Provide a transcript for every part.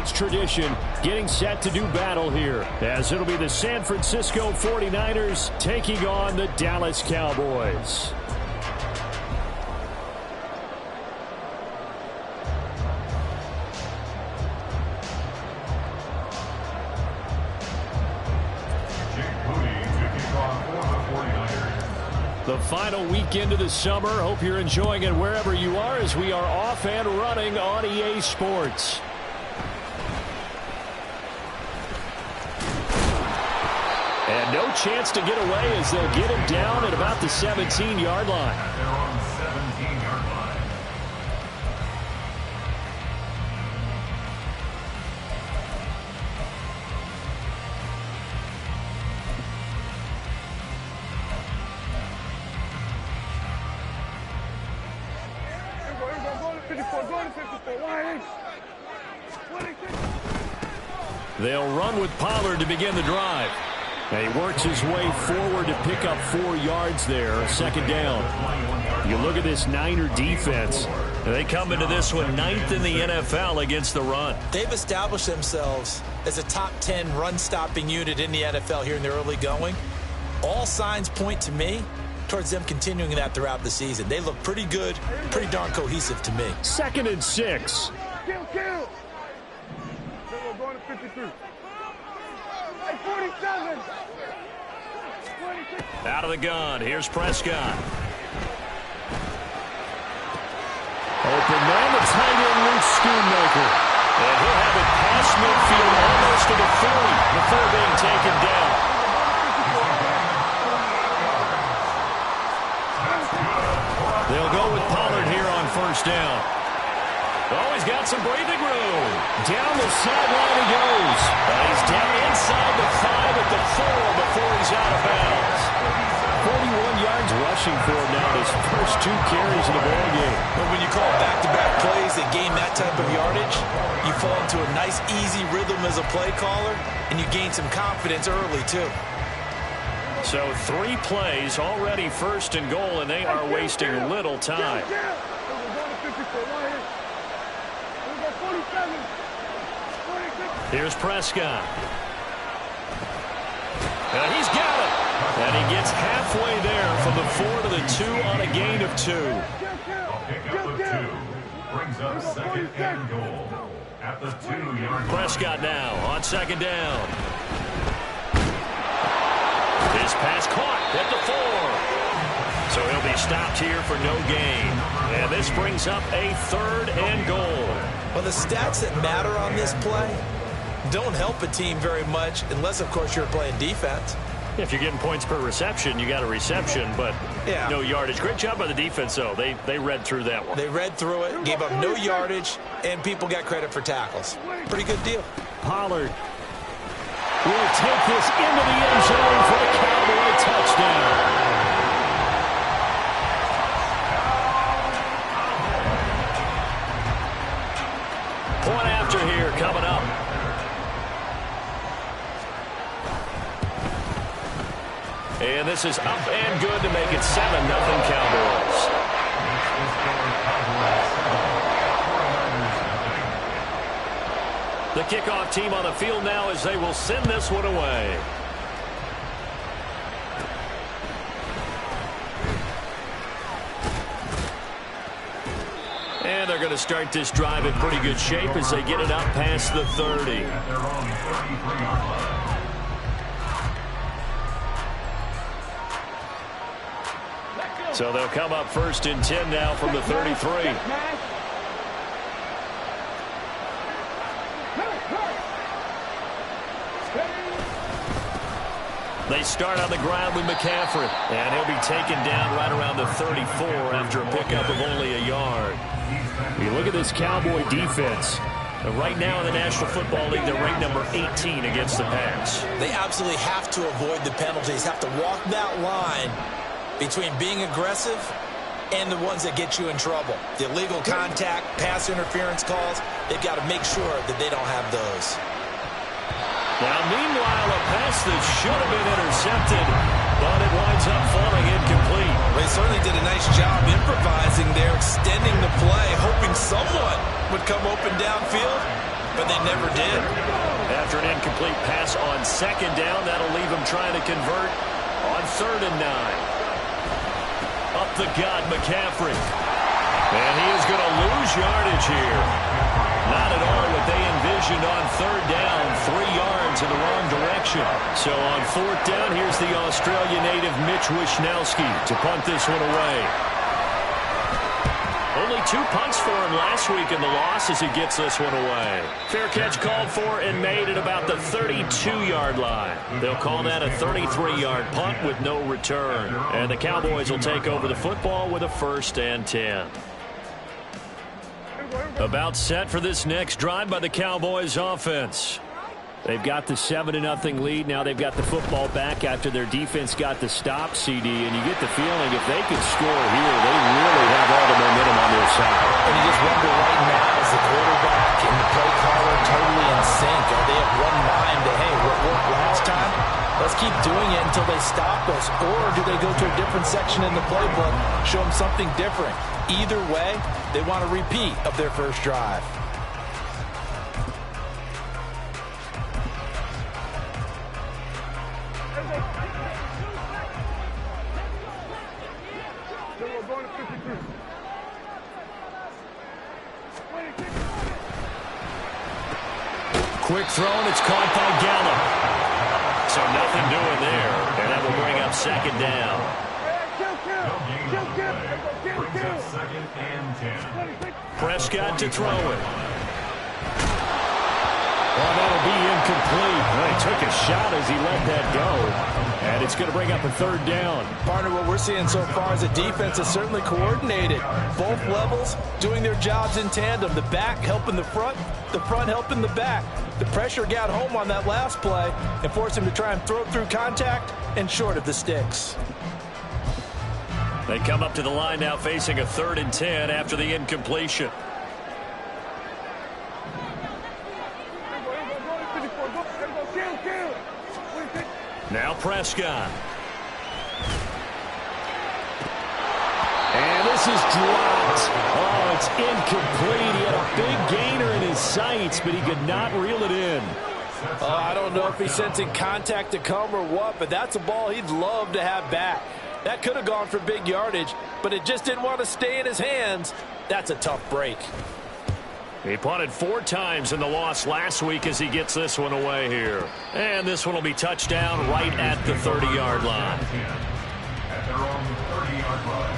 much tradition getting set to do battle here, as it'll be the San Francisco 49ers taking on the Dallas Cowboys. The final weekend of the summer. Hope you're enjoying it wherever you are as we are off and running on EA Sports. And no chance to get away as they'll get him down at about the 17-yard line. They're on the 17-yard line. They'll run with Pollard to begin the drive. And he works his way forward to pick up 4 yards there, second down. You look at this Niner defense. They come into this one 9th in the NFL against the run. They've established themselves as a top 10 run-stopping unit in the NFL here in the early going. All signs point to me towards them continuing that throughout the season. They look pretty good, pretty darn cohesive to me. 2nd and 6. Kill. We're going to 53. Hey, 47. 26. Out of the gun. Here's Prescott. Open man, the tight end, Luke Schoonmaker. And he'll have it past midfield almost to the 40 before being taken down. They'll go with Pollard here on first down. Oh, he's got some breathing room. Down the sideline he goes. He's down inside the 5 at the 4 before he's out of bounds. 41 yards rushing for him now, his first 2 carries in the ballgame. But when you call back-to-back plays that gain that type of yardage, you fall into a nice, easy rhythm as a play caller, and you gain some confidence early, too. So 3 plays, already 1st and goal, and they are wasting little time. Here's Prescott. And he's got it. And he gets halfway there from the 4 to the 2 on a gain of 2. Pickup of 2 brings up 2nd and goal at the 2-yard line. Prescott now on 2nd down. His pass caught at the 4. So he'll be stopped here for no gain. And this brings up a 3rd and goal. Well, the stats that matter on this play don't help a team very much unless, of course, you're playing defense. If you're getting points per reception, you got a reception, but no yardage. Great job by the defense, though. They read through that one. They read through it, gave up no yardage, and people got credit for tackles. Pretty good deal. Pollard will take this into the end zone for a Cowboy touchdown. Point after here coming up. And this is up and good to make it 7-0 Cowboys. The kickoff team on the field now as they will send this one away. And they're going to start this drive in pretty good shape as they get it up past the 30. So they'll come up 1st and 10 now from the 33. They start on the ground with McCaffrey, and he'll be taken down right around the 34 after a pickup of only a yard. You look at this Cowboy defense. Right now in the National Football League, they're ranked number 18 against the pass. They absolutely have to avoid the penalties, have to walk that line between being aggressive and the ones that get you in trouble. The illegal contact, pass interference calls, they've got to make sure that they don't have those. Now, meanwhile, a pass that should have been intercepted, but it winds up falling incomplete. They certainly did a nice job improvising there, extending the play, hoping someone would come open downfield, but they never did. After an incomplete pass on second down, that'll leave him trying to convert on 3rd and 9. Up the gut, McCaffrey. And he is going to lose yardage here. Not at all what they envisioned on 3rd down, 3 yards in the wrong direction. So on 4th down, here's the Australia native Mitch Wishnowsky to punt this one away. Only 2 punts for him last week in the loss as he gets this one away. Fair catch called for and made at about the 32-yard line. They'll call that a 33-yard punt with no return. And the Cowboys will take over the football with a 1st and 10. About set for this next drive by the Cowboys offense. They've got the 7-0 lead. Now they've got the football back after their defense got the stop, CD. And you get the feeling if they can score here, they really have all the momentum on their side. And you just wonder right now, is the quarterback and the play caller totally in sync? Are they at one mind that, hey, what worked last time? Let's keep doing it until they stop us. Or do they go to a different section in the playbook, show them something different? Either way, they want a repeat of their first drive. Quick throw, and it's caught by Gallup. So nothing doing there, and that will bring up 2nd down. Brings up 2nd and 10. Prescott to throw it. Well, that'll be incomplete. Well, he took a shot as he let that go. And it's going to bring up a 3rd down. Partner, what we're seeing so far is the defense is certainly coordinated. Both levels doing their jobs in tandem. The back helping the front helping the back. The pressure got home on that last play and forced him to try and throw through contact and short of the sticks. They come up to the line now facing a 3rd and 10 after the incompletion. Now Prescott. And this is dropped. Oh, it's incomplete. He had a big gainer in his sights, but he could not reel it in. I don't know if he's sensing contact to come or what, but that's a ball he'd love to have back. That could have gone for big yardage, but it just didn't want to stay in his hands. That's a tough break. He punted 4 times in the loss last week as he gets this one away here. And this one will be touchdown right at the 30-yard line. At their own 30-yard line.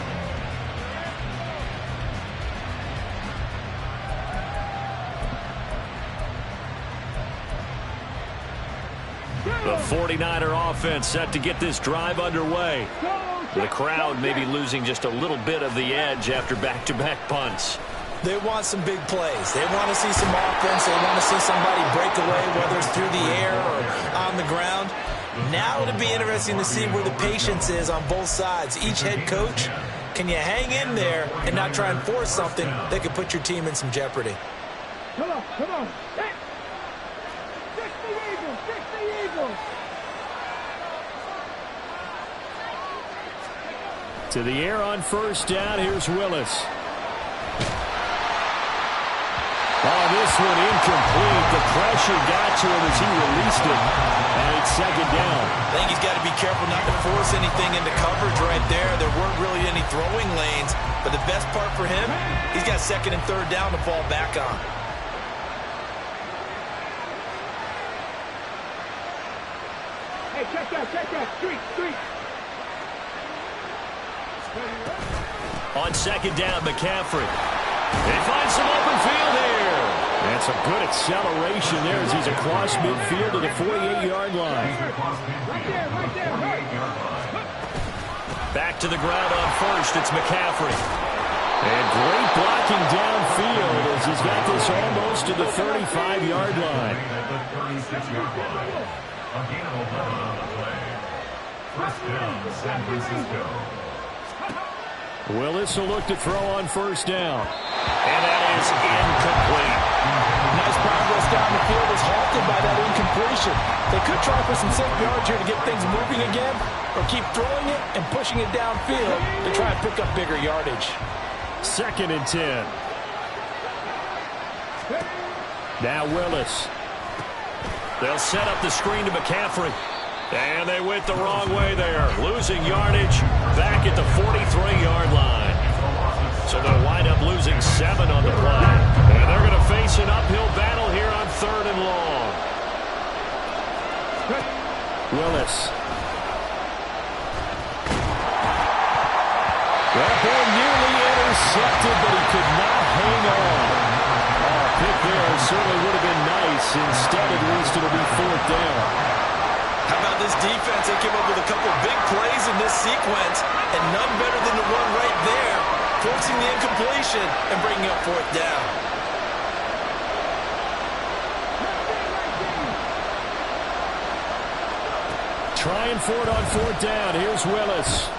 The 49er offense set to get this drive underway. The crowd may be losing just a little bit of the edge after back-to-back punts. They want some big plays. They want to see some offense. They want to see somebody break away, whether it's through the air or on the ground. Now it'll be interesting to see where the patience is on both sides. Each head coach, can you hang in there and not try and force something that could put your team in some jeopardy? Come on, come on. Hey. Fix the Eagles, fix the Eagles. To the air on 1st down, here's Willis. Oh, this one incomplete. The pressure got to him as he released it. And it's 2nd down. I think he's got to be careful not to force anything into coverage right there. There weren't really any throwing lanes. But the best part for him, he's got 2nd and 3rd down to fall back on. Hey, check that. Street. On 2nd down, McCaffrey. He finds some open field here. And some good acceleration there as he's across midfield to the 48-yard line. Right there. Back to the ground on 1st. It's McCaffrey. And great blocking downfield as he's got this almost to the 35-yard line. At the 36-yard line. Again, 11 on the play. 1st down, San Francisco. Willis will look to throw on 1st down. And that is incomplete. Nice progress down the field is halted by that incompletion. They could try for some safe yards here to get things moving again, or keep throwing it and pushing it downfield to try and pick up bigger yardage. 2nd and 10. Now Willis. They'll set up the screen to McCaffrey. And they went the wrong way there. Losing yardage back at the 43-yard line. So they'll wind up losing 7 on the play. And they're going to face an uphill battle here on 3rd and long. Willis. That ball nearly intercepted, but he could not hang on. Oh, pick there certainly would have been nice. Instead, at least it'll be 4th down. How about this defense? They came up with a couple big plays in this sequence, and none better than the one right there, forcing the incompletion and bringing up 4th down. Trying for it on 4th down. Here's Willis.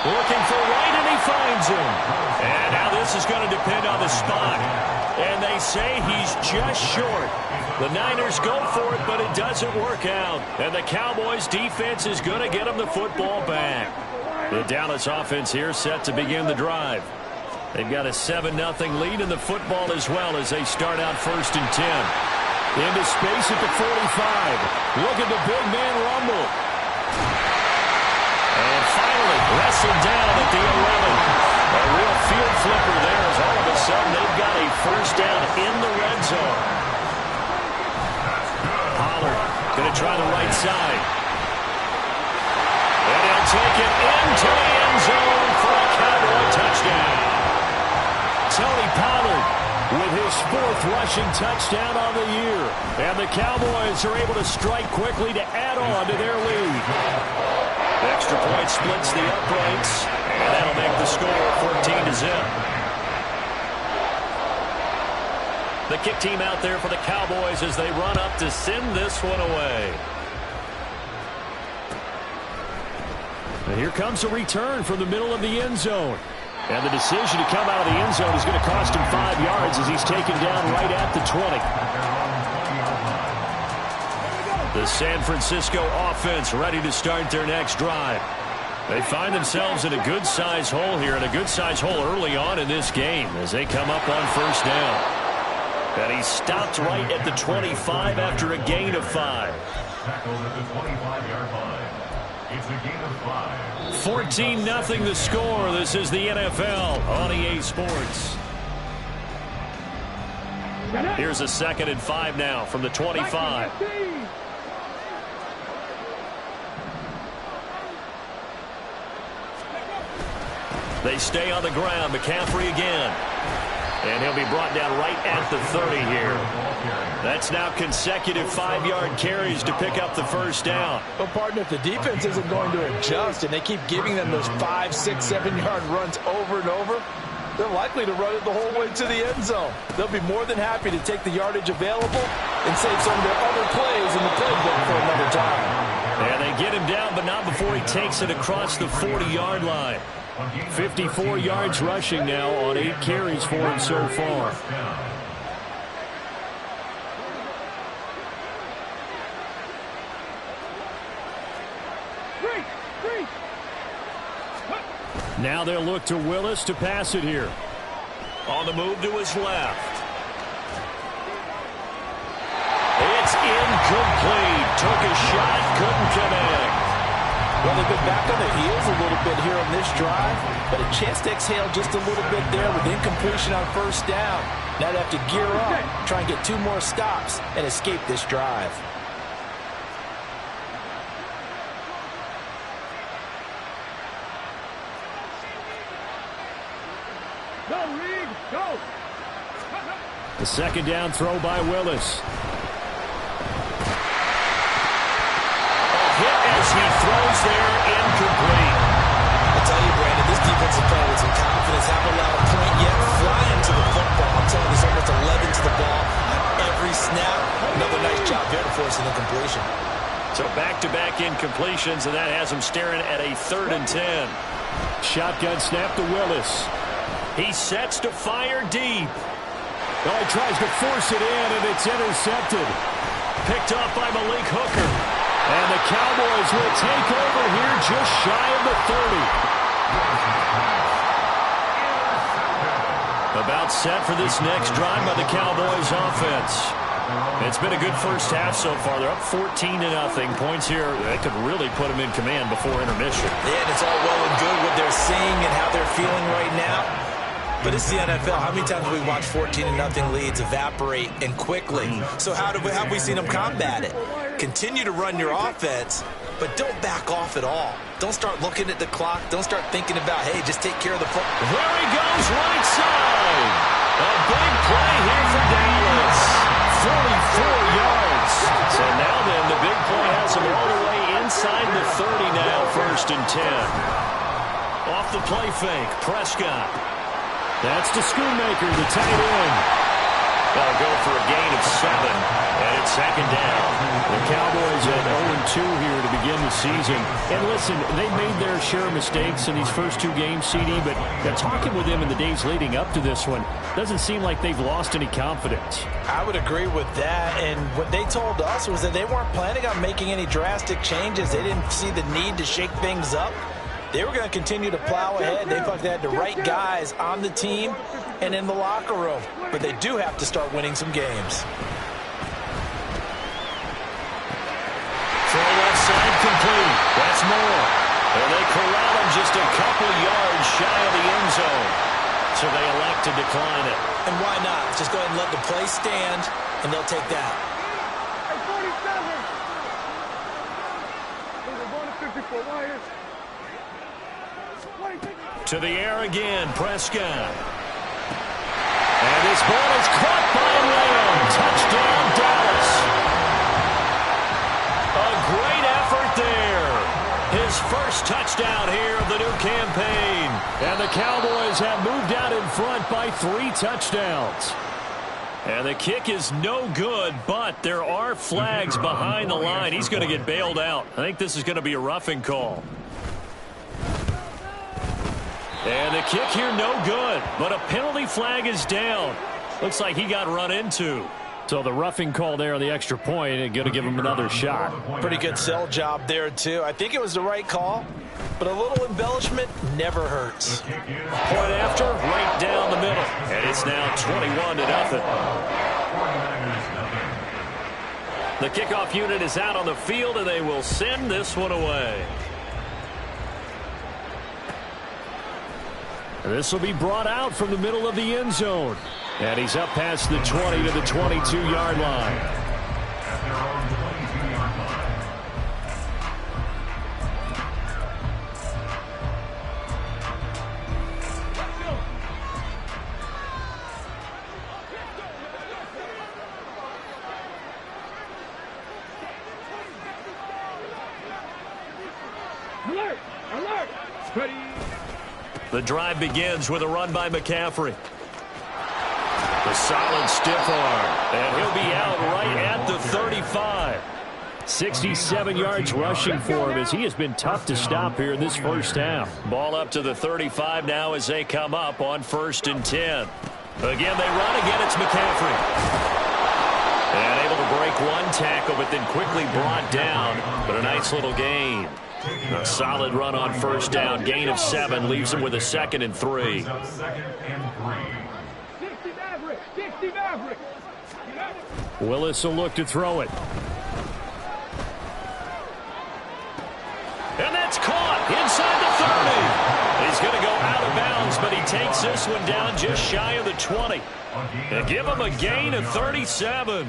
Looking for White, and he finds him. And now this is going to depend on the spot. And they say he's just short. The Niners go for it, but it doesn't work out. And the Cowboys' defense is going to get them the football back. The Dallas offense here set to begin the drive. They've got a 7-0 lead in the football as well as they start out 1st and 10. Into space at the 45. Look at the big man rumble. And finally, wrestled down at the 11. A real field flipper there as all of a sudden they've got a 1st down in the red zone. Pollard going to try the right side. And he'll take it into the end zone for a Cowboy touchdown. Tony Pollard with his 4th rushing touchdown on the year. And the Cowboys are able to strike quickly to add on to their lead. The extra point splits the uprights, and that'll make the score 14-0. The kick team out there for the Cowboys as they run up to send this one away. And here comes a return from the middle of the end zone. And the decision to come out of the end zone is going to cost him 5 yards as he's taken down right at the 20. The San Francisco offense ready to start their next drive. They find themselves in a good-sized hole here, and a good-sized hole early on in this game as they come up on 1st down. And he stopped right at the 25 after a gain of 5. Tackled at the 25-yard line. It's a gain of 5. 14-0 the score. This is the NFL on EA Sports. Here's a 2nd and 5 now from the 25. They stay on the ground. McCaffrey again. And he'll be brought down right at the 30 here. That's now consecutive 5-yard carries to pick up the 1st down. Well, partner, if the defense isn't going to adjust and they keep giving them those 5, 6, 7-yard runs over and over, they're likely to run it the whole way to the end zone. They'll be more than happy to take the yardage available and save some of their other plays in the playbook for another time. And they get him down, but not before he takes it across the 40-yard line. 54 yards rushing now on 8 carries for him so far. Now they'll look to Willis to pass it here. On the move to his left. It's incomplete. Took a shot, couldn't connect. Well, they've been back on their heels a little bit here on this drive, but a chance to exhale just a little bit there with incompletion on 1st down. Now they have to gear up, try and get 2 more stops, and escape this drive. Go, Reed, go! The 2nd down throw by Willis. Hit as he throws there, incomplete. I tell you, Brandon, this defense is playing with some confidence. Haven't allowed a point yet. Flying to the football. I'm telling you, there's almost 11 to the ball on every snap. Another nice job there to force an incompletion. So back-to-back incompletions, and that has him staring at a 3rd and 10. Shotgun snap to Willis. He sets to fire deep. Oh, he tries to force it in, and it's intercepted. Picked up by Malik Hooker. And the Cowboys will take over here just shy of the 30. About set for this next drive by the Cowboys offense. It's been a good first half so far. They're up 14-0. Points here, that could really put them in command before intermission. Yeah, and it's all well and good what they're seeing and how they're feeling right now. But it's the NFL. How many times have we watched 14-0 leads evaporate and quickly? So how have we seen them combat it? Continue to run your offense, but don't back off at all. Don't start looking at the clock. Don't start thinking about, hey, just take care of the football. There he goes, right side. A big play here for Dallas. 44 yards. So now then, the big play has him all the way inside the 30 now, 1st and 10. Off the play fake, Prescott. That's to Schoonmaker, the tight end. They'll go for a gain of 7, and it's 2nd down. The Cowboys at 0-2 here to begin the season. And listen, they made their share of mistakes in these first 2 games, CD, but talking with them in the days leading up to this one, doesn't seem like they've lost any confidence. I would agree with that, and what they told us was that they weren't planning on making any drastic changes. They didn't see the need to shake things up. They were going to continue to plow ahead. They felt they had the right guys on the team and in the locker room. But they do have to start winning some games. Throw left side complete. That's more. And they corral him just a couple yards shy of the end zone. So they elect to decline it. And why not? Just go ahead and let the play stand, and they'll take that. Hey, 47. We're going to 54 wires. To the air again, Prescott. And this ball is caught by Lamb. Touchdown, Dallas. A great effort there. His first touchdown here of the new campaign. And the Cowboys have moved out in front by 3 touchdowns. And the kick is no good, but there are flags behind the line. He's going to get bailed out. I think this is going to be a roughing call. And the kick here no good, but a penalty flag is down. Looks like he got run into. So the roughing call there on the extra point and going to give him another shot. Pretty good sell job there, too. I think it was the right call, but a little embellishment never hurts. Point after, right down the middle. And it's now 21-0. The kickoff unit is out on the field, and they will send this one away. This will be brought out from the middle of the end zone. And he's up past the 20 to the 22-yard line. Alert! Alert! Ready! The drive begins with a run by McCaffrey. A solid stiff arm, and he'll be out right at the 35. 67 yards rushing for him as he has been tough to stop here in this first half. Ball up to the 35 now as they come up on 1st and 10. Again, they run. Again, it's McCaffrey. And able to break one tackle, but then quickly brought down. But a nice little gain. A solid run on 1st down. Gain of 7 leaves him with a 2nd and 3. 60 Maverick! 60 Maverick! Willis will look to throw it. And that's caught inside the 30. He's going to go out of bounds, but he takes this one down just shy of the 20. And give him a gain of 37.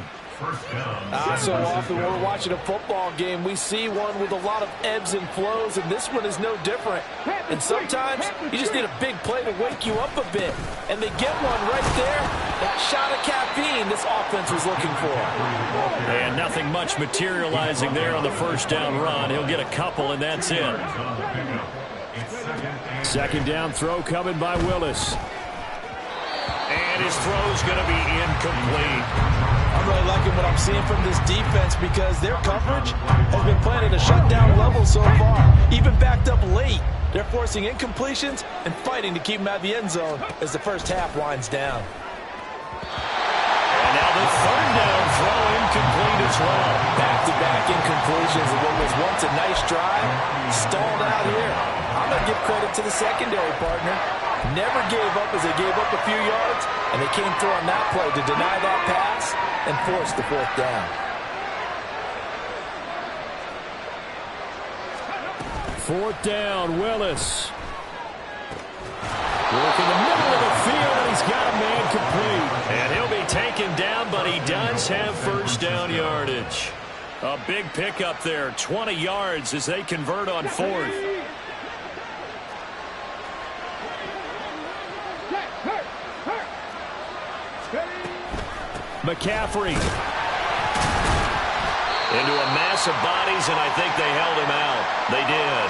So often when we're watching a football game, we see one with a lot of ebbs and flows, and this one is no different. And sometimes you just need a big play to wake you up a bit. And they get one right there. That shot of caffeine this offense was looking for. And nothing much materializing there on the 1st down run. He'll get a couple, and that's it. 2nd down throw coming by Willis. And his throw's going to be incomplete. I'm really liking what I'm seeing from this defense because their coverage has been playing at a shutdown level so far. Even backed up late, they're forcing incompletions and fighting to keep them out of the end zone as the first half winds down. And now the 3rd down throw incomplete as well. Back-to-back incompletions of what was once a nice drive. Stalled out here. I'm going to give credit to the secondary partner. Never gave up as they gave up a few yards, and they came through on that play to deny that pass and force the 4th down. 4th down, Willis. Work in the middle of the field, and he's got a man complete. And he'll be taken down, but he does have 1st down yardage. A big pickup there, 20 yards as they convert on 4th. McCaffrey into a mass of bodies, and I think they held him out. They did.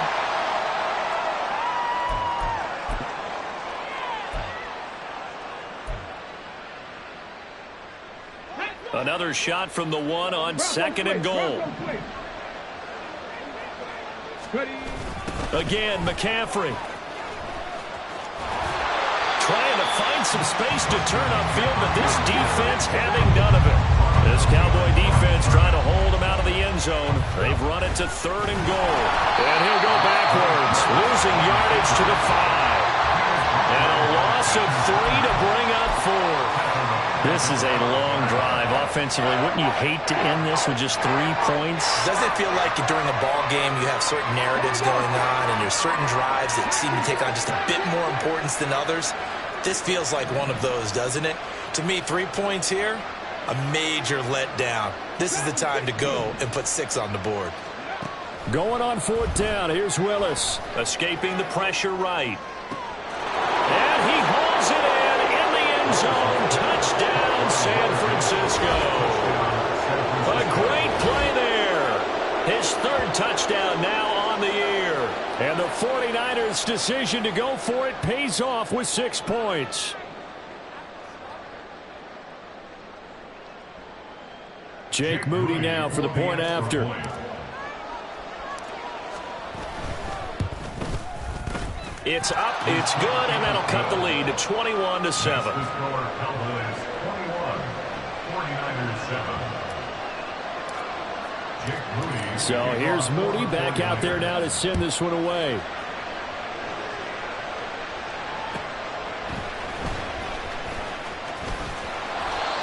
Another shot from the 1 on 2nd and goal. Again, McCaffrey. Trying to find some space to turn upfield, but this defense having none of it. This Cowboy defense trying to hold him out of the end zone. They've run it to 3rd and goal. And he'll go backwards, losing yardage to the 5. And a loss of 3 to bring up 4. This is a long drive offensively. Wouldn't you hate to end this with just 3 points? Doesn't it feel like during a ball game you have certain narratives going on and there's certain drives that seem to take on just a bit more importance than others? This feels like one of those, doesn't it? To me, 3 points here, a major letdown. This is the time to go and put 6 on the board. Going on 4th down. Here's Willis. Escaping the pressure right. And he holds it in the end zone. Touchdown, San Francisco. A great play there. His 3rd touchdown now on the year. And the 49ers' decision to go for it pays off with 6 points. Jake Moody now for the point after. It's up, it's good, and that'll cut the lead to 21-7. So here's Moody back out there now to send this one away.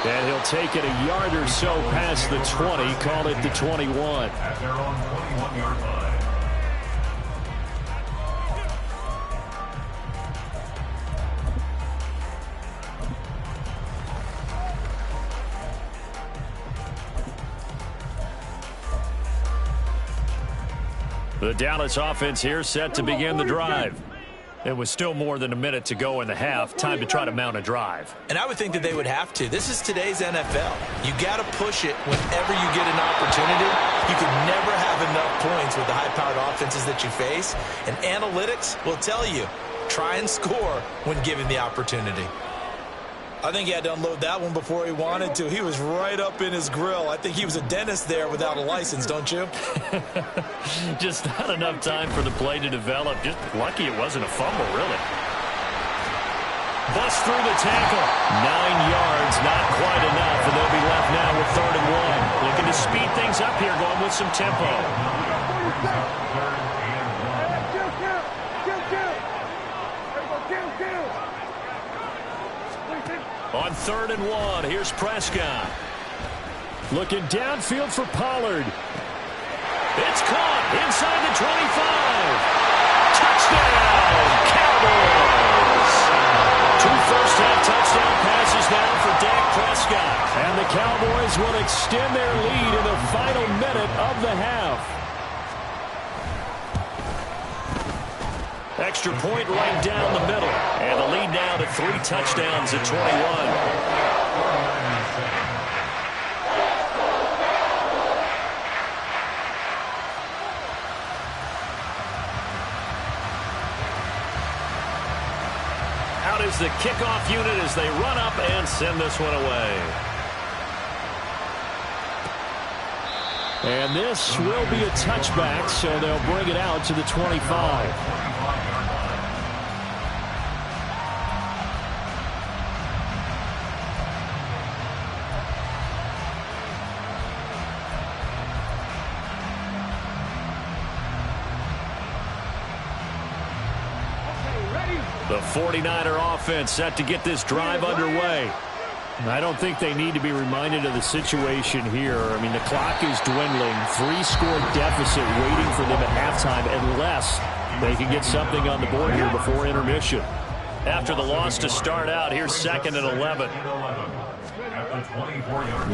And he'll take it a yard or so past the 20, call it the 21. At their own 21-yard line. The Dallas offense here set to begin the drive. It was still more than a minute to go in the half. Time to try to mount a drive. And I would think that they would have to. This is today's NFL. You got to push it whenever you get an opportunity. You can never have enough points with the high-powered offenses that you face. And analytics will tell you, try and score when given the opportunity. I think he had to unload that one before he wanted to. He was right up in his grill. I think he was a dentist there without a license, don't you? Just not enough time for the play to develop. Just lucky it wasn't a fumble, really. Bust through the tackle. 9 yards, not quite enough, and they'll be left now with 3rd and 1. Looking to speed things up here, going with some tempo. On 3rd and 1, here's Prescott. Looking downfield for Pollard. It's caught inside the 25. Touchdown, Cowboys. 2 first-half touchdown passes now for Dak Prescott. And the Cowboys will extend their lead in the final minute of the half. Extra point right down the middle. And the lead now to 3 touchdowns at 21. Out is the kickoff unit as they run up and send this one away. And this will be a touchback, so they'll bring it out to the 25. The 49er offense set to get this drive underway. I don't think they need to be reminded of the situation here. I mean, the clock is dwindling. 3-score deficit waiting for them at halftime unless they can get something on the board here before intermission. After the loss to start out, here's 2nd and 11.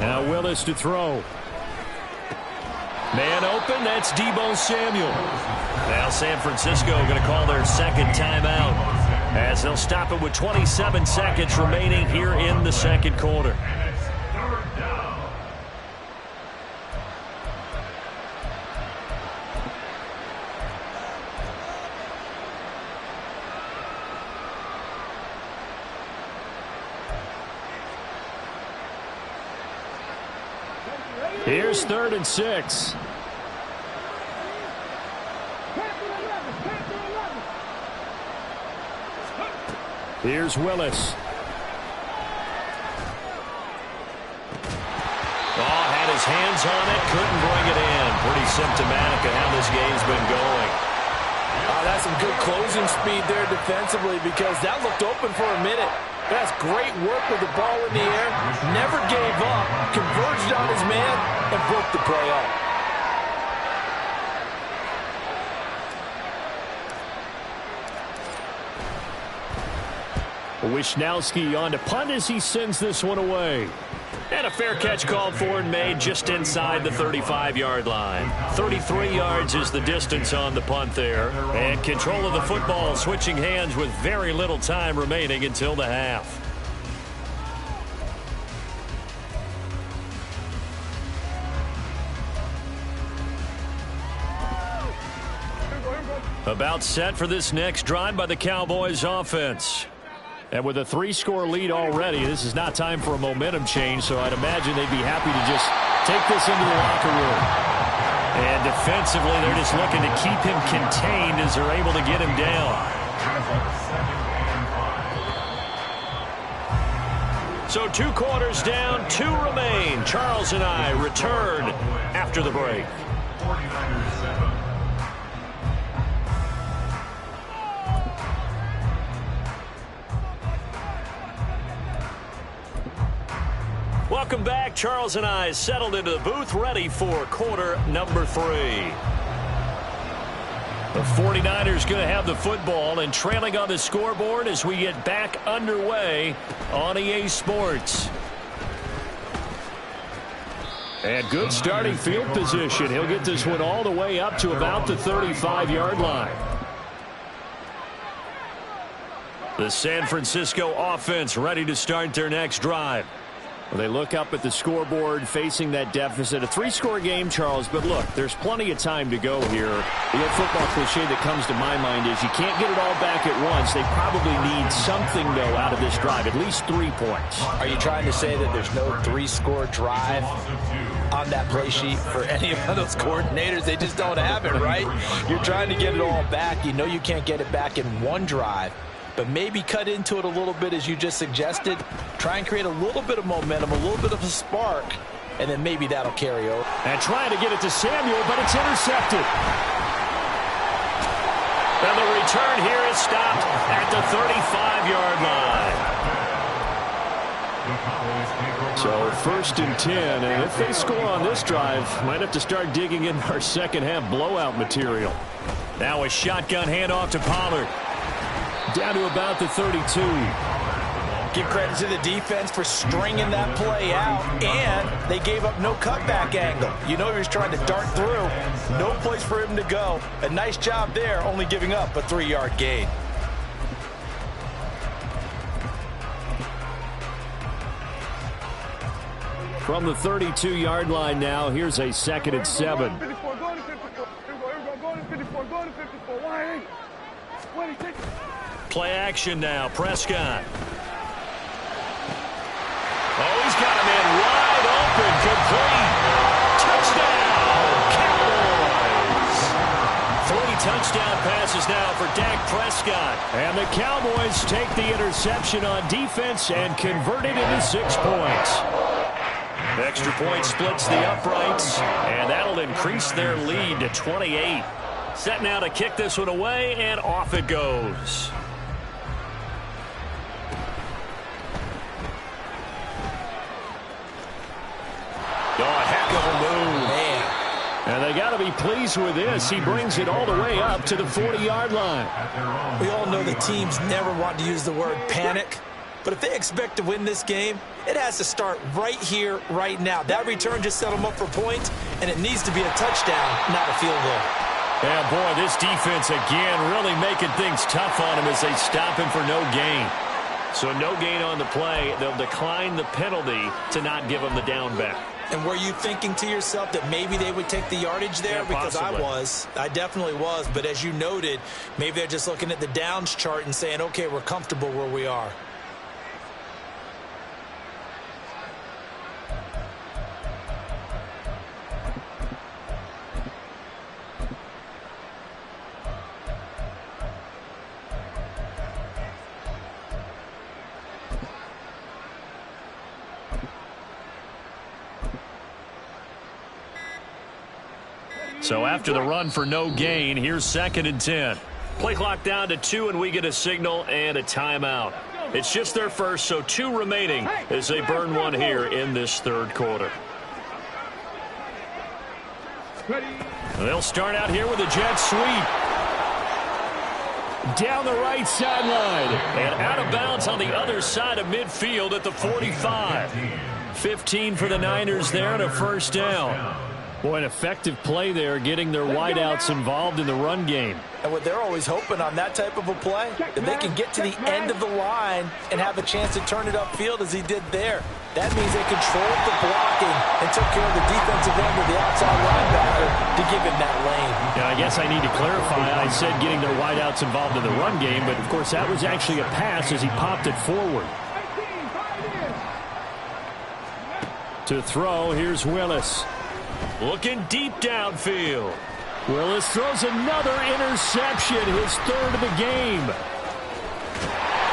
Now Willis to throw. Man open, that's Deebo Samuel. Now San Francisco going to call their second timeout as they'll stop it with 27 seconds remaining here in the second quarter. Here's 3rd and 6. Here's Willis. Had his hands on it, couldn't bring it in. Pretty symptomatic of how this game's been going. That's some good closing speed there defensively because that looked open for a minute. That's great work with the ball in the air. Never gave up. Converged on his man and broke the play up. Wisnowski on to punt as he sends this one away. And a fair catch called for and made just inside the 35-yard line. 33 yards is the distance on the punt there. And control of the football switching hands with very little time remaining until the half. About set for this next drive by the Cowboys offense. And with a 3-score lead already, this is not time for a momentum change, so I'd imagine they'd be happy to just take this into the locker room. And defensively, they're just looking to keep him contained as they're able to get him down. So 2 quarters down, 2 remain. Charles and I return after the break. 49ers 7. Welcome back. Charles and I settled into the booth, ready for quarter number 3. The 49ers going to have the football and trailing on the scoreboard as we get back underway on EA Sports. And good starting field position. He'll get this one all the way up to about the 35-yard line. The San Francisco offense ready to start their next drive. Well, they look up at the scoreboard facing that deficit. A 3-score game, Charles, but look, there's plenty of time to go here. The old football cliche that comes to my mind is you can't get it all back at once. They probably need something, though, out of this drive, at least 3 points. Are you trying to say that there's no 3-score drive on that play sheet for any of those coordinators? They just don't have it, right? You're trying to get it all back. You know you can't get it back in one drive. But maybe cut into it a little bit as you just suggested. Try and create a little bit of momentum, a little bit of a spark, and then maybe that'll carry over. And trying to get it to Samuel, but it's intercepted. And the return here is stopped at the 35-yard line. So 1st and 10, and if they score on this drive, might have to start digging in our second half blowout material. Now a shotgun handoff to Pollard. Down to about the 32. Give credit to the defense for stringing that play out, and they gave up no cutback angle. You know he was trying to dart through. No place for him to go. A nice job there, only giving up a 3-yard gain. From the 32-yard line now, here's a 2nd and 7. Play action now, Prescott. Oh, he's got a man wide open, complete. Touchdown, Cowboys. 3 touchdown passes now for Dak Prescott. And the Cowboys take the interception on defense and convert it into 6 points. Extra point splits the uprights, and that'll increase their lead to 28. Set now to kick this one away, and off it goes. heck of a move. Man. And they got to be pleased with this. He brings it all the way up to the 40-yard line. We all know the teams never want to use the word panic. But if they expect to win this game, it has to start right here, right now. That return just set them up for points, and it needs to be a touchdown, not a field goal. Yeah, boy, this defense again really making things tough on him as they stop him for no gain. So no gain on the play. They'll decline the penalty to not give him the down back. And were you thinking to yourself that maybe they would take the yardage there? Yeah, because possibly. I definitely was. But as you noted, maybe they're just looking at the downs chart and saying, okay, we're comfortable where we are. So after the run for no gain, here's 2nd and 10. Play clock down to 2, and we get a signal and a timeout. It's just their first, so 2 remaining as they burn one here in this third quarter. They'll start out here with a jet sweep. Down the right sideline and out of bounds on the other side of midfield at the 45. 15 for the Niners there and a first down. Boy, an effective play there, getting their wideouts involved in the run game. And what they're always hoping on that type of a play, that they can get to the end of the line and have a chance to turn it upfield as he did there. That means they controlled the blocking and took care of the defensive end of the outside linebacker to give him that lane. Yeah, I guess I need to clarify. I said getting their wideouts involved in the run game, but, of course, that was actually a pass as he popped it forward. To throw, here's Willis. Looking deep downfield. Willis throws another interception, his third of the game.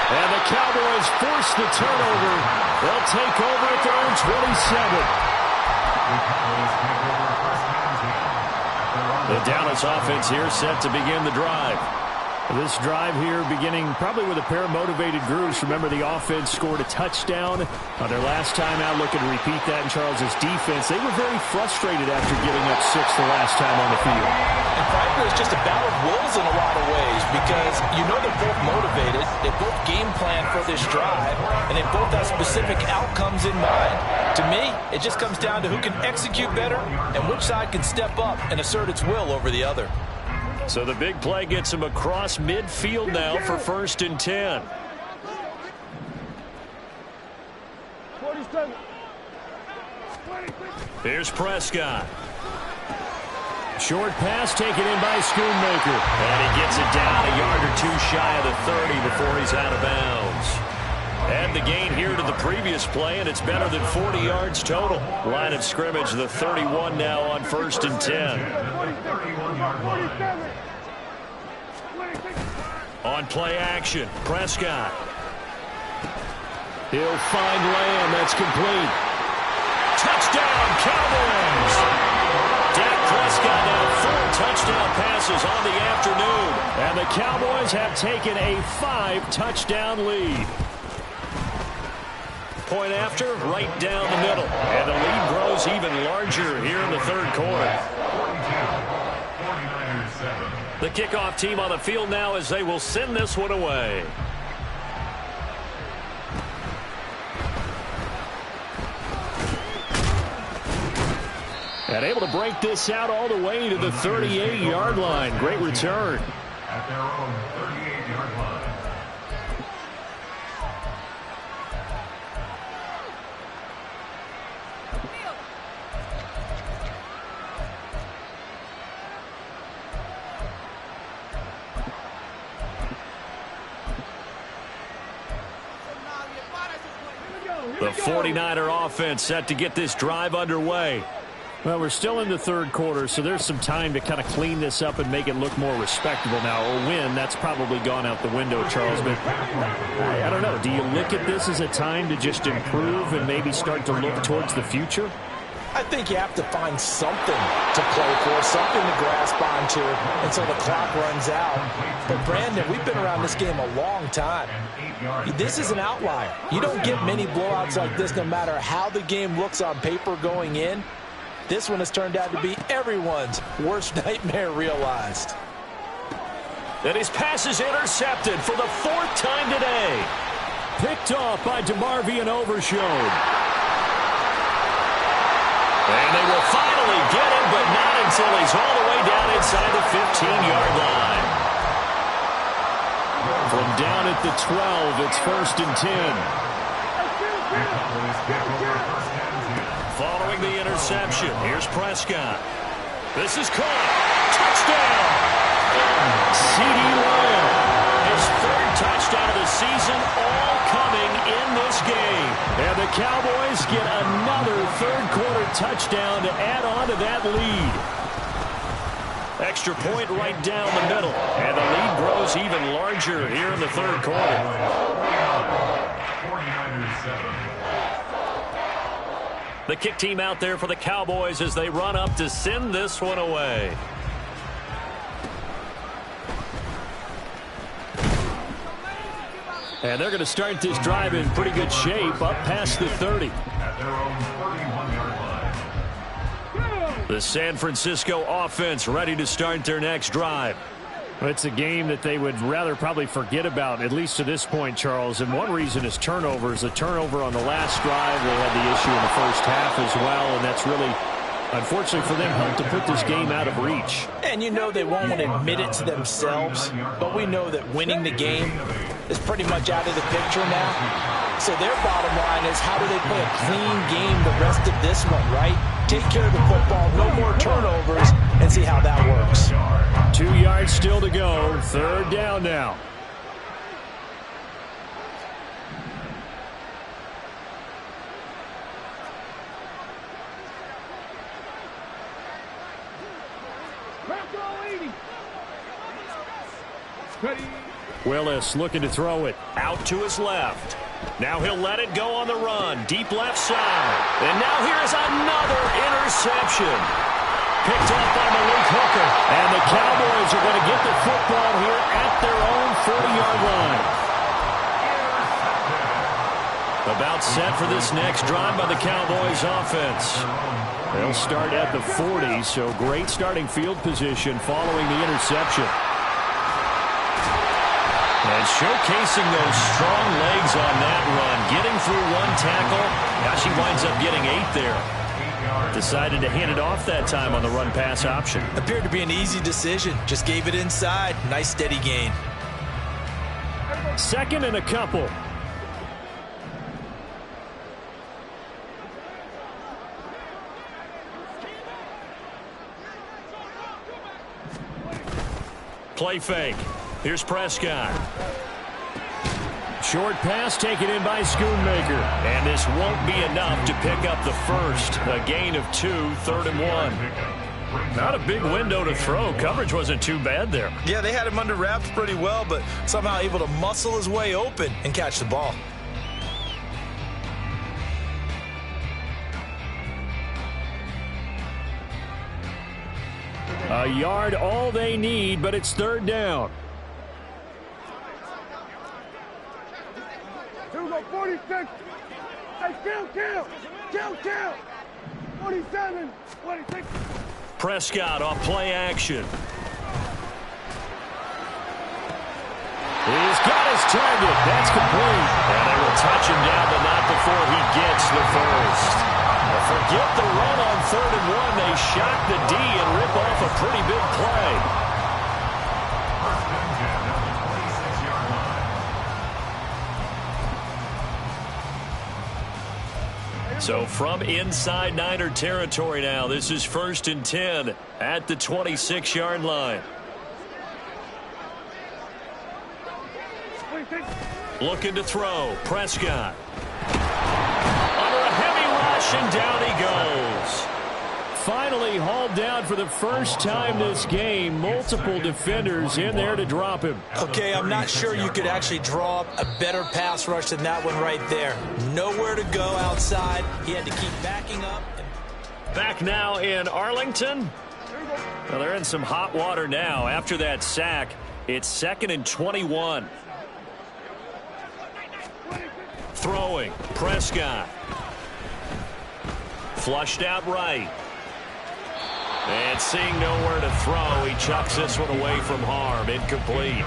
And the Cowboys force the turnover. They'll take over at their own 27. The Dallas offense here set to begin the drive. This drive here beginning probably with a pair of motivated grooves. Remember, the offense scored a touchdown on their last time out. Looking to repeat that in Charles's defense. They were very frustrated after giving up 6 the last time on the field. And frankly, it's just a battle of wills in a lot of ways because you know they're both motivated. They both game plan for this drive, and they both have specific outcomes in mind. To me, it just comes down to who can execute better and which side can step up and assert its will over the other. So the big play gets him across midfield now for 1st and 10. 47. Here's Prescott. Short pass taken in by Schoonmaker. And he gets it down a yard or 2 shy of the 30 before he's out of bounds. Add the gain here to the previous play, and it's better than 40 yards total. Line of scrimmage, the 31 now on 1st and 10. On play action, Prescott. He'll find Lamb. That's complete. Touchdown, Cowboys! Dak Prescott now 4 touchdown passes on the afternoon. And the Cowboys have taken a 5-touchdown lead. Point after, right down the middle. And the lead grows even larger here in the third quarter. The kickoff team on the field now as they will send this one away. And able to break this out all the way to the 38-yard line. Great return. At their own 38-yard line. The 49er offense set to get this drive underway. Well, we're still in the third quarter, so there's some time to kind of clean this up and make it look more respectable now. A win, that's probably gone out the window, Charles. But I don't know. Do you look at this as a time to just improve and maybe start to look towards the future? I think you have to find something to play for, something to grasp onto until the clock runs out. But, Brandon, we've been around this game a long time. This is an outlier. You don't get many blowouts like this no matter how the game looks on paper going in. This one has turned out to be everyone's worst nightmare realized. And his pass is intercepted for the 4th time today. Picked off by DeMarvion Overshown. And they will finally get him, but not until he's all the way down inside the 15-yard line. From down at the 12, it's 1st and 10. Following the interception, here's Prescott. This is caught. Touchdown! CeeDee Lamb, his 3rd touchdown of the season, all coming in this game. And the Cowboys get another 3rd-quarter touchdown to add on to that lead. Extra point right down the middle. And the lead grows even larger here in the 3rd quarter. 49ers 7. The kick team out there for the Cowboys as they run up to send this one away. And they're going to start this drive in pretty good shape, up past the 30. At their own 31-yard line. The San Francisco offense ready to start their next drive. It's a game that they would rather probably forget about, at least to this point, Charles. And one reason is turnovers. A turnover on the last drive. They had the issue in the first half as well, and that's really, unfortunately for them, helped to put this game out of reach. And you know they won't admit it to themselves, but we know that winning the game is pretty much out of the picture now. So their bottom line is, how do they play a clean game the rest of this one, right? Take care of the football, no more turnovers, and see how that works. 2 yards still to go. 3rd down now. Willis looking to throw it out to his left. Now he'll let it go on the run. Deep left side. And now here is another interception. Picked up by Malik Hooker. And the Cowboys are going to get the football here at their own 40-yard line. About set for this next drive by the Cowboys offense. They'll start at the 40, so great starting field position following the interception. And showcasing those strong legs on that run. Getting through 1 tackle. Now she winds up getting 8 there. Decided to hand it off that time on the run-pass option. Appeared to be an easy decision. Just gave it inside. Nice steady gain. 2nd and a couple. Play fake. Here's Prescott. Short pass taken in by Schoonmaker. And this won't be enough to pick up the first. A gain of 2, 3rd and 1. Not a big window to throw. Coverage wasn't too bad there. Yeah, they had him under wraps pretty well, but somehow able to muscle his way open and catch the ball. A yard all they need, but it's 3rd down. 46. Hey, kill. 47, 26. Prescott off play action. He's got his target. That's complete. And they will touch him down, but not before he gets the first. Forget the run on 3rd and 1. They shock the D and rip off a pretty big play. So from inside Niner territory now, this is 1st and 10 at the 26-yard line. Looking to throw. Prescott. Under a heavy rush, and down he goes. Finally hauled down for the first time this game. Multiple defenders in there to drop him. Okay, I'm not sure you could actually draw up a better pass rush than that one right there. Nowhere to go outside. He had to keep backing up. Back now in Arlington. Well, they're in some hot water now. After that sack, it's 2nd and 21. Throwing. Prescott. Flushed out right. And seeing nowhere to throw, he chucks this one away from harm. Incomplete.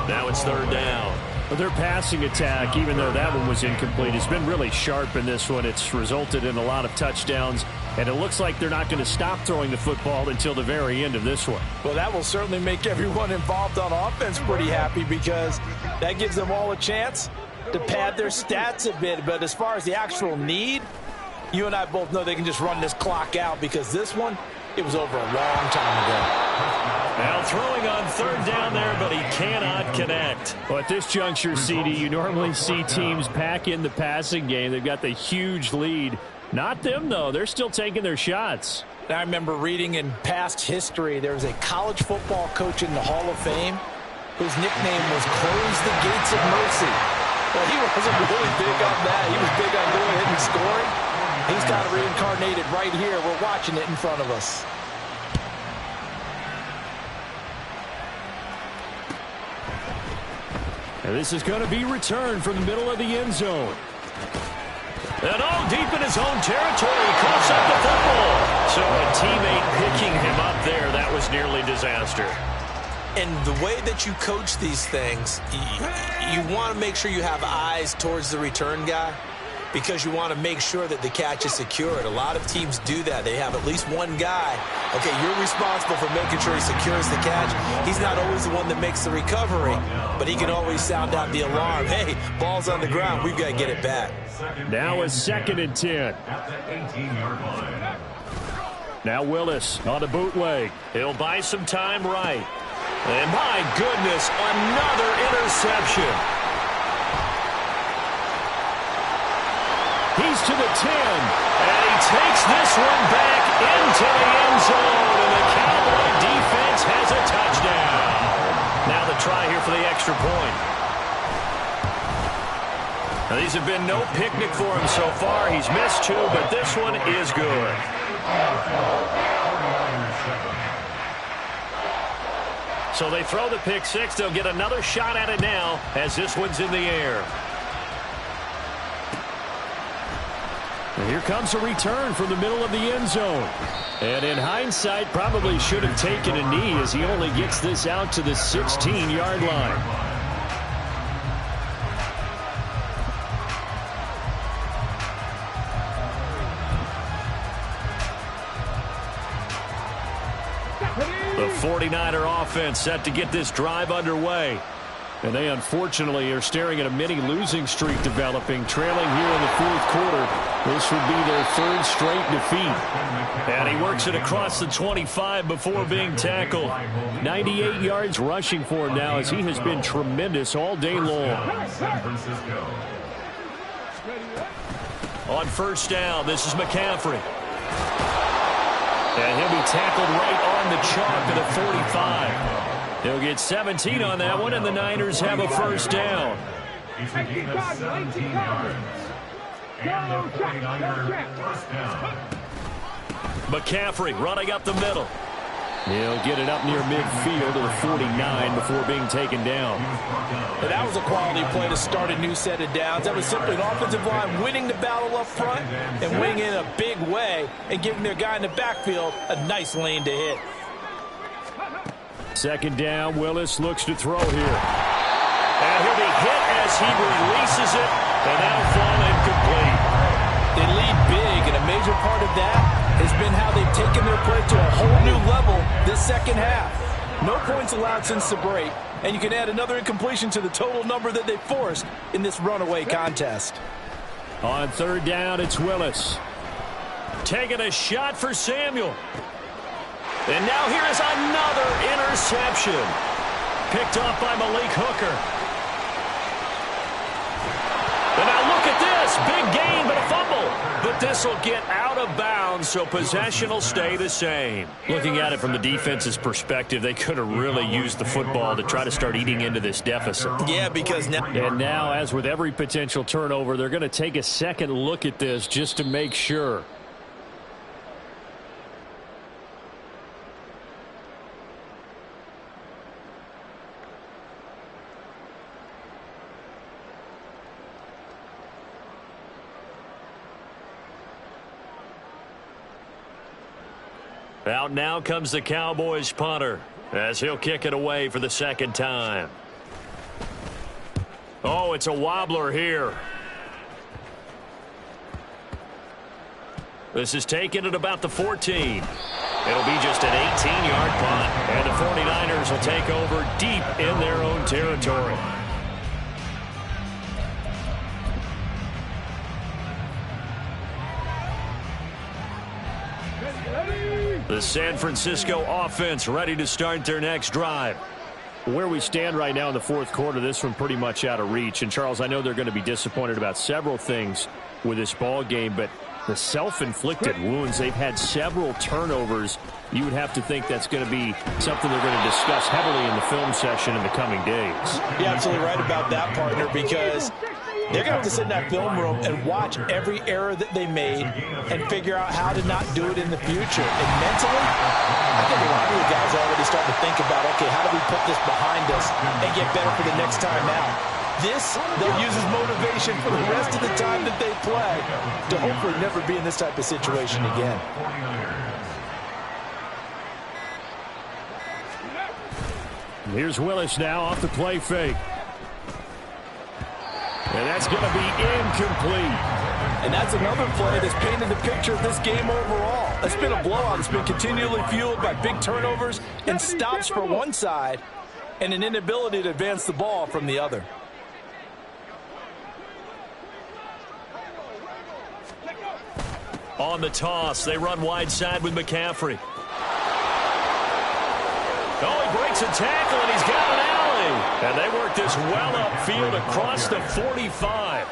Now it's third down. But their passing attack, even though that one was incomplete, has been really sharp in this one. It's resulted in a lot of touchdowns, and it looks like they're not going to stop throwing the football until the very end of this one. Well, that will certainly make everyone involved on offense pretty happy because that gives them all a chance to pad their stats a bit. But as far as the actual need, you and I both know they can just run this clock out because this one, it was over a long time ago. Now throwing on third down there, but he cannot connect. Well, at this juncture, CD, you normally see teams pack in the passing game. They've got the huge lead. Not them, though. They're still taking their shots. I remember reading in past history, there was a college football coach in the Hall of Fame whose nickname was Close the Gates of Mercy. Well, he wasn't really big on that. He was big on going ahead and scoring. He's got it reincarnated right here. We're watching it in front of us. And this is going to be returned from the middle of the end zone. And all deep in his own territory, he coughs up the football. So a teammate picking him up there, that was nearly disaster. And the way that you coach these things, you want to make sure you have eyes towards the return guy because you want to make sure that the catch is secured. A lot of teams do that. They have at least one guy. Okay, you're responsible for making sure he secures the catch. He's not always the one that makes the recovery, but he can always sound out the alarm. Hey, ball's on the ground. We've got to get it back. Now a 2nd and 10. Now Willis on a bootleg. He'll buy some time right. And my goodness, another interception. He's to the 10. And he takes this one back into the end zone. And the Cowboy defense has a touchdown. Now the try here for the extra point. Now these have been no picnic for him so far. He's missed 2, but this one is good. So they throw the pick 6. They'll get another shot at it now as this one's in the air. And here comes a return from the middle of the end zone. And in hindsight, probably should have taken a knee as he only gets this out to the 16-yard line. The 49er offense set to get this drive underway. And they unfortunately are staring at a mini losing streak developing, trailing here in the 4th quarter. This would be their 3rd straight defeat. And he works it across the 25 before being tackled. 98 yards rushing for him now as he has been tremendous all day long. On first down, this is McCaffrey. And he'll be tackled right on the chalk of the 45. He'll get 17 on that one, and the Niners have a first down. He's a gain of 17 yards. And the 49er first down. McCaffrey running up the middle. He'll get it up near midfield to the 49 before being taken down. And that was a quality play to start a new set of downs. That was simply an offensive line winning the battle up front and winning in a big way and giving their guy in the backfield a nice lane to hit. 2nd down, Willis looks to throw here. And he'll be hit as he releases it, and that'll fall incomplete. They lead big, and a major part of that has been how they've taken their play to a whole new level this second half. No points allowed since the break, and you can add another incompletion to the total number that they forced in this runaway contest. On 3rd down, it's Willis. Taking a shot for Samuel. And now here is another interception. Picked off by Malik Hooker. And now look at this. Big gain, but a fumble. But this will get out of bounds, so possession will stay the same. Looking at it from the defense's perspective, they could have really used the football to try to start eating into this deficit. Yeah, because now... And now, as with every potential turnover, they're going to take a second look at this just to make sure. Out now comes the Cowboys punter as he'll kick it away for the second time. Oh, it's a wobbler here. This is taken at about the 14. It'll be just an 18-yard punt, and the 49ers will take over deep in their own territory. The San Francisco offense ready to start their next drive. Where we stand right now in the fourth quarter, this one pretty much out of reach. And, Charles, I know they're going to be disappointed about several things with this ball game, but the self-inflicted wounds, they've had several turnovers. You would have to think that's going to be something they're going to discuss heavily in the film session in the coming days. You're absolutely right about that, partner, because they're going to have to sit in that film room and watch every error that they made and figure out how to not do it in the future. And mentally, I think a lot of the guys are already starting to think about, okay, how do we put this behind us and get better for the next time out? This, they'll use as motivation for the rest of the time that they play to hopefully never be in this type of situation again. Here's Willis now off the play fake. And that's going to be incomplete. And that's another play that's painted the picture of this game overall. It's been a blowout. It's been continually fueled by big turnovers and stops for one side and an inability to advance the ball from the other. On the toss, they run wide side with McCaffrey. Oh, he breaks a tackle, and he's got an alley. And they work this well upfield across the 45.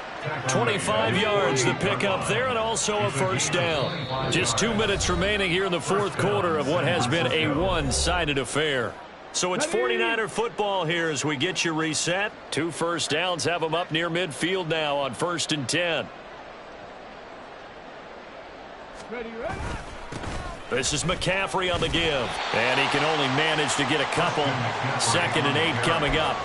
25 yards to pick up there, and also a first down. Just 2 minutes remaining here in the fourth quarter of what has been a one-sided affair. So it's 49er football here as we get you reset. 2 first downs have them up near midfield now on 1st and 10. This is McCaffrey on the give, and he can only manage to get a couple. 2nd and 8 coming up.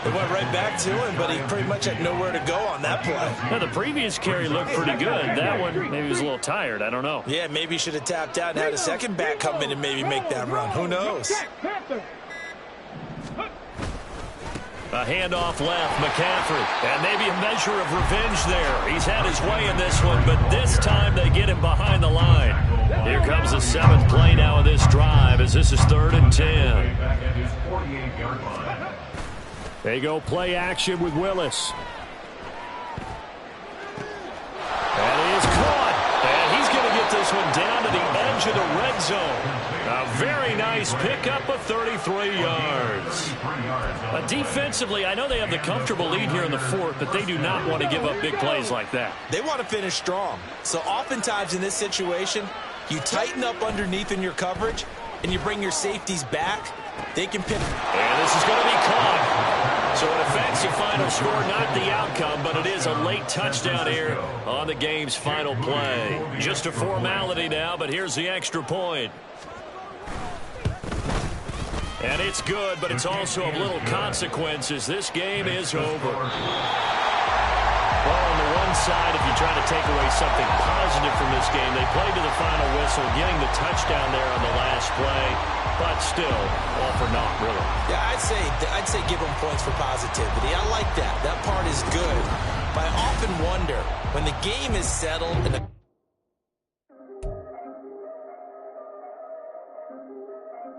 They went right back to him, but he pretty much had nowhere to go on that play. Now, the previous carry looked pretty good. That one, maybe he was a little tired. I don't know. Yeah, maybe he should have tapped out and had a second back come in and maybe make that run. Who knows? A handoff left, McCaffrey. And maybe a measure of revenge there. He's had his way in this one, but this time they get him behind the line. Here comes the 7th play now of this drive as this is 3rd and 10. They go play action with Willis. And he is caught. And he's going to get this one down to the edge of the red zone. A very nice pickup of 33 yards. Defensively, I know they have the comfortable lead here in the fourth, but they do not want to give up big plays like that. They want to finish strong. So oftentimes in this situation, you tighten up underneath in your coverage, and you bring your safeties back. They can pick. And this is going to be caught. So it affects the final score, not the outcome, but it is a late touchdown here on the game's final play. Just a formality now, but here's the extra point. And it's good, but it's also of little consequences. This game is over. Well, on the one side, if you try to take away something positive from this game, they played to the final whistle, getting the touchdown there on the last play, but still, all for naught, really. Yeah, I'd say give them points for positivity. I like that. That part is good. But I often wonder, when the game is settled and